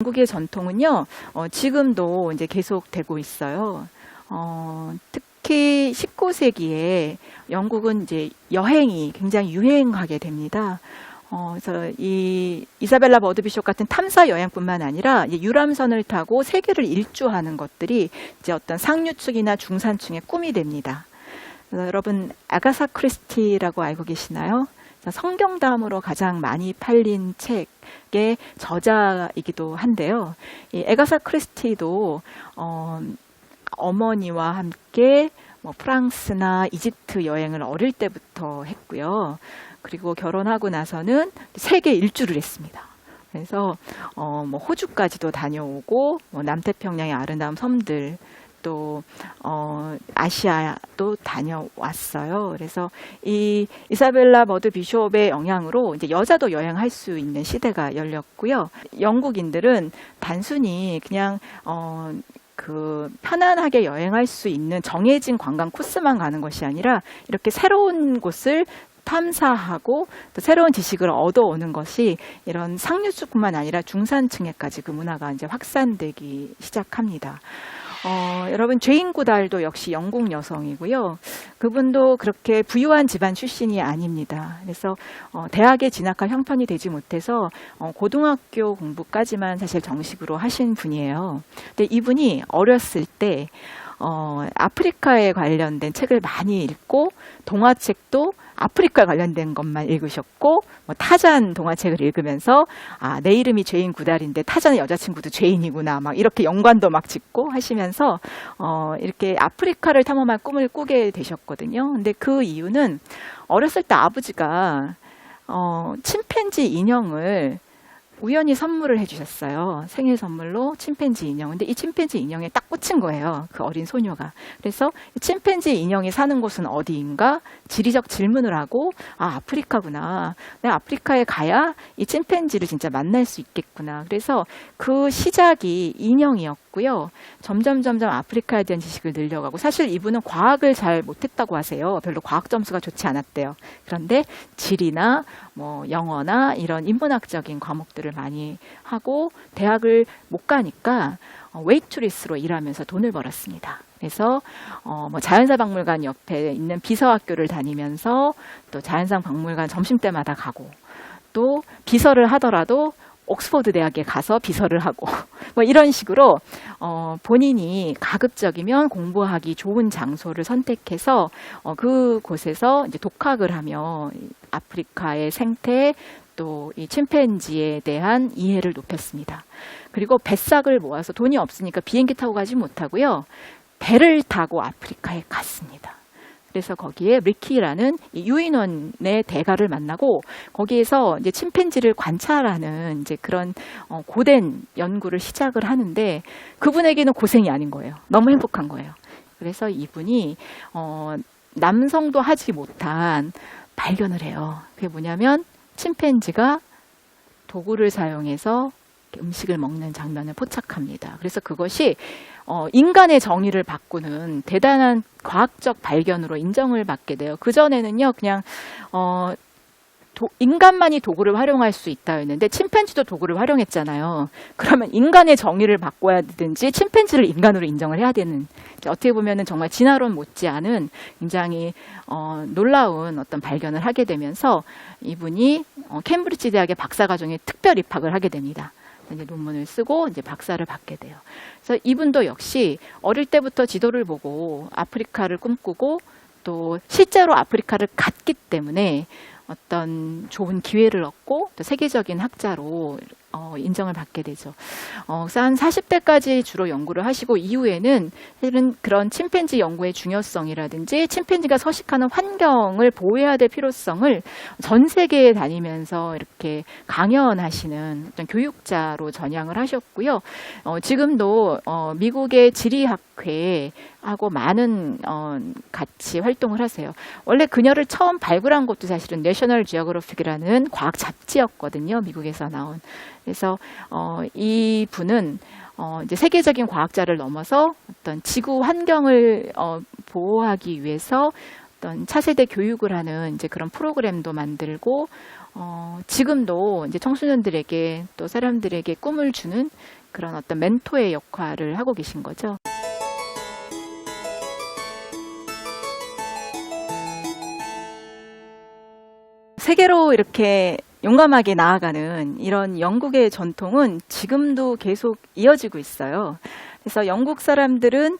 영국의 전통은요, 지금도 이제 계속되고 있어요. 특히 19세기에 영국은 이제 여행이 굉장히 유행하게 됩니다. 그래서 이 이사벨라 버드 비숍 같은 탐사 여행뿐만 아니라 유람선을 타고 세계를 일주하는 것들이 이제 어떤 상류층이나 중산층의 꿈이 됩니다. 그래서 여러분 아가사 크리스티라고 알고 계시나요? 성경 다음으로 가장 많이 팔린 책의 저자이기도 한데요. 이 아가사 크리스티도 어머니와 함께 프랑스나 이집트 여행을 어릴 때부터 했고요. 그리고 결혼하고 나서는 세계 일주를 했습니다. 그래서 호주까지도 다녀오고 남태평양의 아름다운 섬들 또 아시아도 다녀왔어요. 그래서 이 이사벨라 버드 비숍의 영향으로 이제 여자도 여행할 수 있는 시대가 열렸고요. 영국인들은 단순히 그냥 편안하게 여행할 수 있는 정해진 관광 코스만 가는 것이 아니라 이렇게 새로운 곳을 탐사하고 또 새로운 지식을 얻어오는 것이 이런 상류층뿐만 아니라 중산층에까지 그 문화가 이제 확산되기 시작합니다. 여러분 죄인 구달도 역시 영국 여성이고요. 그분도 그렇게 부유한 집안 출신이 아닙니다. 그래서 대학에 진학할 형편이 되지 못해서 고등학교 공부까지만 사실 정식으로 하신 분이에요. 근데 이분이 어렸을 때 아프리카에 관련된 책을 많이 읽고 동화책도 아프리카 관련된 것만 읽으셨고 타잔 동화책을 읽으면서 내 이름이 죄인 구달인데 타잔의 여자친구도 죄인이구나 막 이렇게 연관도 막 짓고 하시면서 이렇게 아프리카를 탐험할 꿈을 꾸게 되셨거든요. 근데 그 이유는 어렸을 때 아버지가 침팬지 인형을 우연히 선물을 해주셨어요. 생일 선물로 침팬지 인형. 근데 이 침팬지 인형에 딱 꽂힌 거예요. 그 어린 소녀가. 그래서 침팬지 인형이 사는 곳은 어디인가? 지리적 질문을 하고 아프리카구나. 내가 아프리카에 가야 이 침팬지를 진짜 만날 수 있겠구나. 그래서 그 시작이 인형이었고요. 점점 아프리카에 대한 지식을 늘려가고 사실 이분은 과학을 잘 못했다고 하세요. 별로 과학 점수가 좋지 않았대요. 그런데 지리나 영어나 이런 인문학적인 과목들을 많이 하고 대학을 못 가니까 웨이트리스로 일하면서 돈을 벌었습니다. 그래서 자연사박물관 옆에 있는 비서학교를 다니면서 또 자연사박물관 점심때마다 가고 또 비서를 하더라도 옥스퍼드 대학에 가서 비서를 하고 이런 식으로 본인이 가급적이면 공부하기 좋은 장소를 선택해서 그곳에서 이제 독학을 하며 아프리카의 생태 또 이 침팬지에 대한 이해를 높였습니다. 그리고 뱃삭을 모아서 돈이 없으니까 비행기 타고 가지 못하고요. 배를 타고 아프리카에 갔습니다. 그래서 거기에 리키라는 유인원의 대가를 만나고 거기에서 이제 침팬지를 관찰하는 이제 그런 고된 연구를 시작을 하는데 그분에게는 고생이 아닌 거예요. 너무 행복한 거예요. 그래서 이분이 남성도 하지 못한 발견을 해요. 그게 뭐냐면 침팬지가 도구를 사용해서 음식을 먹는 장면을 포착합니다. 그래서 그것이 인간의 정의를 바꾸는 대단한 과학적 발견으로 인정을 받게 돼요. 그전에는요, 그냥 인간만이 도구를 활용할 수 있다였는데 침팬지도 도구를 활용했잖아요. 그러면 인간의 정의를 바꿔야 되든지 침팬지를 인간으로 인정을 해야 되는, 어떻게 보면은 정말 진화론 못지않은 굉장히 놀라운 어떤 발견을 하게 되면서 이분이 캠브리지 대학의 박사과정에 특별 입학을 하게 됩니다. 이제 논문을 쓰고 이제 박사를 받게 돼요. 그래서 이분도 역시 어릴 때부터 지도를 보고 아프리카를 꿈꾸고 또 실제로 아프리카를 갔기 때문에 어떤 좋은 기회를 얻고 또 세계적인 학자로 인정을 받게 되죠. 그래서 한 40대까지 주로 연구를 하시고 이후에는 사실은 그런 침팬지 연구의 중요성이라든지 침팬지가 서식하는 환경을 보호해야 될 필요성을 전 세계에 다니면서 이렇게 강연하시는 어떤 교육자로 전향을 하셨고요. 지금도 미국의 지리학회 하고 많은 같이 활동을 하세요. 원래 그녀를 처음 발굴한 것도 사실은 내셔널 지오그래픽이라는 과학 잡지였거든요. 미국에서 나온. 그래서 이 분은 이제 세계적인 과학자를 넘어서 어떤 지구 환경을 보호하기 위해서 어떤 차세대 교육을 하는 이제 그런 프로그램도 만들고 지금도 이제 청소년들에게 또 사람들에게 꿈을 주는 그런 어떤 멘토의 역할을 하고 계신 거죠. 세계로 이렇게 용감하게 나아가는 이런 영국의 전통은 지금도 계속 이어지고 있어요. 그래서 영국 사람들은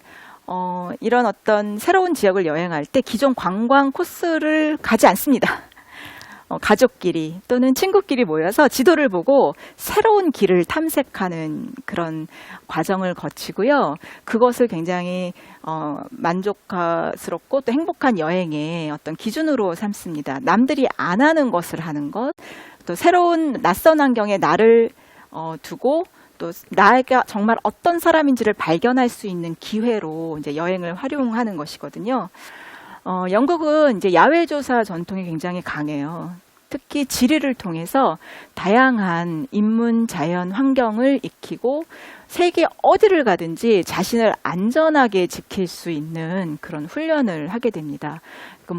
이런 어떤 새로운 지역을 여행할 때 기존 관광 코스를 가지 않습니다. 가족끼리 또는 친구끼리 모여서 지도를 보고 새로운 길을 탐색하는 그런 과정을 거치고요. 그것을 굉장히 만족스럽고 또 행복한 여행의 어떤 기준으로 삼습니다. 남들이 안 하는 것을 하는 것, 또 새로운 낯선 환경에 나를 두고 또 나가 정말 어떤 사람인지를 발견할 수 있는 기회로 이제 여행을 활용하는 것이거든요. 영국은 이제 야외 조사 전통이 굉장히 강해요. 특히 지리를 통해서 다양한 인문, 자연, 환경을 익히고 세계 어디를 가든지 자신을 안전하게 지킬 수 있는 그런 훈련을 하게 됩니다.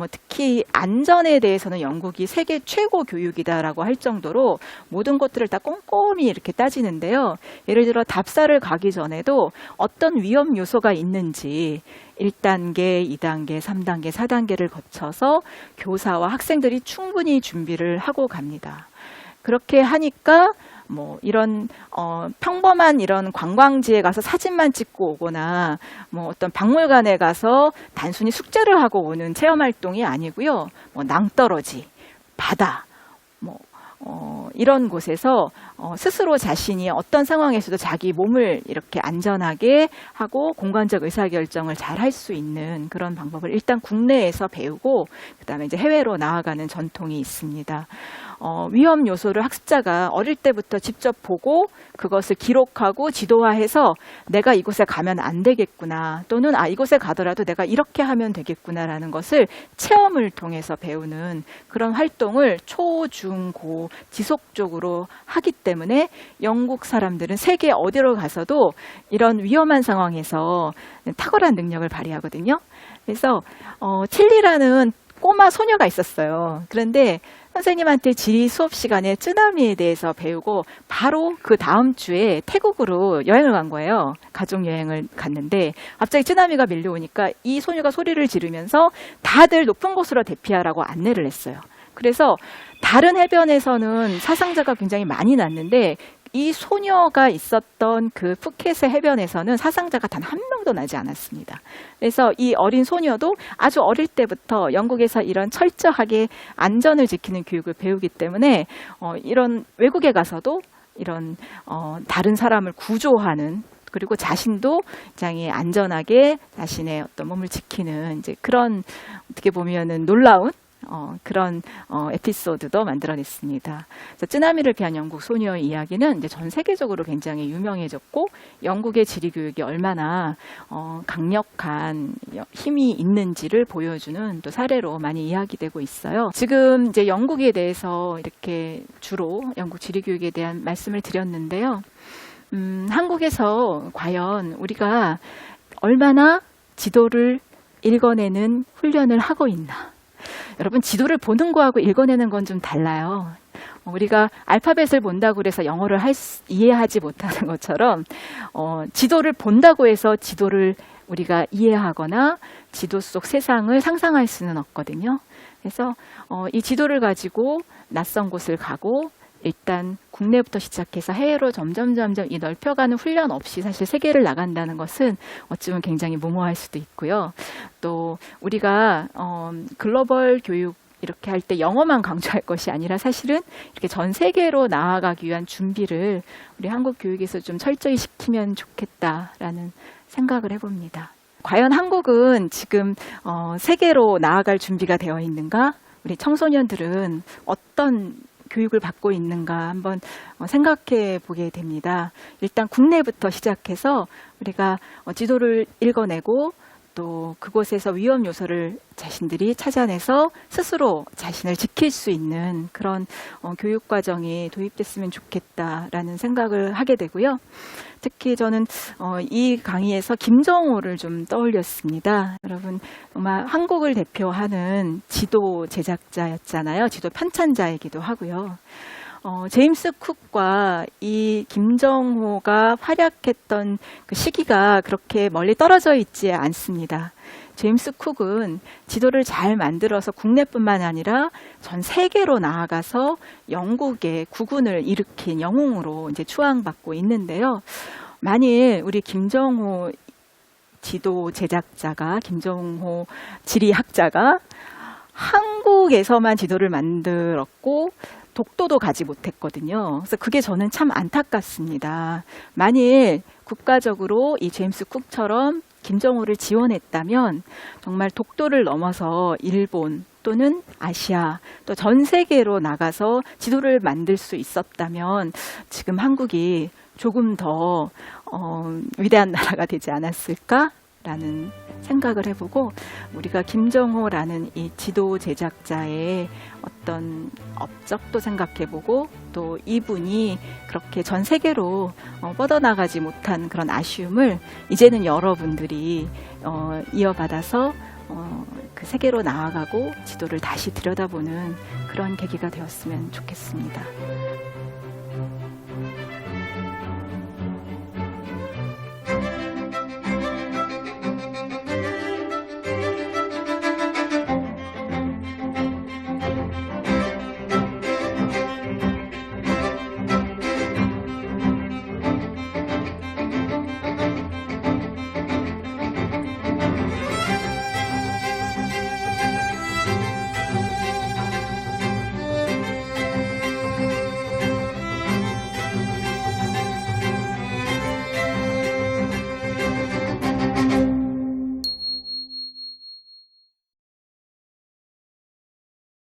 특히 안전에 대해서는 영국이 세계 최고 교육이다라고 할 정도로 모든 것들을 다 꼼꼼히 이렇게 따지는데요. 예를 들어 답사를 가기 전에도 어떤 위험 요소가 있는지 1단계, 2단계, 3단계, 4단계를 거쳐서 교사와 학생들이 충분히 준비를 하고 갑니다. 그렇게 하니까 이런 평범한 이런 관광지에 가서 사진만 찍고 오거나 어떤 박물관에 가서 단순히 숙제를 하고 오는 체험 활동이 아니고요. 낭떠러지, 바다, 이런 곳에서 스스로 자신이 어떤 상황에서도 자기 몸을 이렇게 안전하게 하고 공간적 의사결정을 잘 할 수 있는 그런 방법을 일단 국내에서 배우고 그다음에 이제 해외로 나아가는 전통이 있습니다. 위험 요소를 학습자가 어릴 때부터 직접 보고 그것을 기록하고 지도화해서 내가 이곳에 가면 안 되겠구나 또는 이곳에 가더라도 내가 이렇게 하면 되겠구나라는 것을 체험을 통해서 배우는 그런 활동을 초, 중, 고 지속적으로 하기 때문에 영국 사람들은 세계 어디로 가서도 이런 위험한 상황에서 탁월한 능력을 발휘하거든요. 그래서 틸리라는 꼬마 소녀가 있었어요. 그런데 선생님한테 지리 수업 시간에 쓰나미에 대해서 배우고 바로 그 다음 주에 태국으로 여행을 간 거예요. 가족 여행을 갔는데 갑자기 쓰나미가 밀려오니까 이 소녀가 소리를 지르면서 다들 높은 곳으로 대피하라고 안내를 했어요. 그래서 다른 해변에서는 사상자가 굉장히 많이 났는데 이 소녀가 있었던 그 푸켓의 해변에서는 사상자가 단 한 명도 나지 않았습니다. 그래서 이 어린 소녀도 아주 어릴 때부터 영국에서 이런 철저하게 안전을 지키는 교육을 배우기 때문에 이런 외국에 가서도 이런 다른 사람을 구조하는 그리고 자신도 굉장히 안전하게 자신의 어떤 몸을 지키는 이제 그런 어떻게 보면은 놀라운 그런 에피소드도 만들어냈습니다. 그래서 쓰나미를 피한 영국 소녀의 이야기는 이제 전 세계적으로 굉장히 유명해졌고 영국의 지리교육이 얼마나 강력한 힘이 있는지를 보여주는 또 사례로 많이 이야기되고 있어요. 지금 이제 영국에 대해서 이렇게 주로 영국 지리교육에 대한 말씀을 드렸는데요. 한국에서 과연 우리가 얼마나 지도를 읽어내는 훈련을 하고 있나? 여러분 지도를 보는 거하고 읽어내는 건 좀 달라요. 우리가 알파벳을 본다고 해서 영어를 이해하지 못하는 것처럼 지도를 본다고 해서 지도를 우리가 이해하거나 지도 속 세상을 상상할 수는 없거든요. 그래서 이 지도를 가지고 낯선 곳을 가고 일단 국내부터 시작해서 해외로 점점 이 넓혀가는 훈련 없이 사실 세계를 나간다는 것은 어쩌면 굉장히 무모할 수도 있고요. 또 우리가 글로벌 교육 이렇게 할 때 영어만 강조할 것이 아니라 사실은 이렇게 전 세계로 나아가기 위한 준비를 우리 한국 교육에서 좀 철저히 시키면 좋겠다라는 생각을 해봅니다. 과연 한국은 지금 세계로 나아갈 준비가 되어 있는가? 우리 청소년들은 어떤 교육을 받고 있는가 한번 생각해 보게 됩니다. 일단 국내부터 시작해서 우리가 지도를 읽어내고 또 그곳에서 위험 요소를 자신들이 찾아내서 스스로 자신을 지킬 수 있는 그런 교육 과정이 도입됐으면 좋겠다라는 생각을 하게 되고요. 특히 저는 이 강의에서 김정호를 좀 떠올렸습니다. 여러분 정말 한국을 대표하는 지도 제작자였잖아요. 지도 편찬자이기도 하고요. 제임스 쿡과 이 김정호가 활약했던 그 시기가 그렇게 멀리 떨어져 있지 않습니다. 제임스 쿡은 지도를 잘 만들어서 국내뿐만 아니라 전 세계로 나아가서 영국의 국운을 일으킨 영웅으로 이제 추앙받고 있는데요. 만일 우리 김정호 지도 제작자가, 김정호 지리학자가 한국에서만 지도를 만들었고 독도도 가지 못했거든요. 그래서 그게 저는 참 안타깝습니다. 만일 국가적으로 이 제임스 쿡처럼 김정호를 지원했다면 정말 독도를 넘어서 일본 또는 아시아 또 전 세계로 나가서 지도를 만들 수 있었다면 지금 한국이 조금 더 위대한 나라가 되지 않았을까라는 생각을 해보고 우리가 김정호라는 이 지도 제작자의 어떤 업적도 생각해보고 또 이분이 그렇게 전 세계로 뻗어나가지 못한 그런 아쉬움을 이제는 여러분들이 이어받아서 그 세계로 나아가고 지도를 다시 들여다보는 그런 계기가 되었으면 좋겠습니다.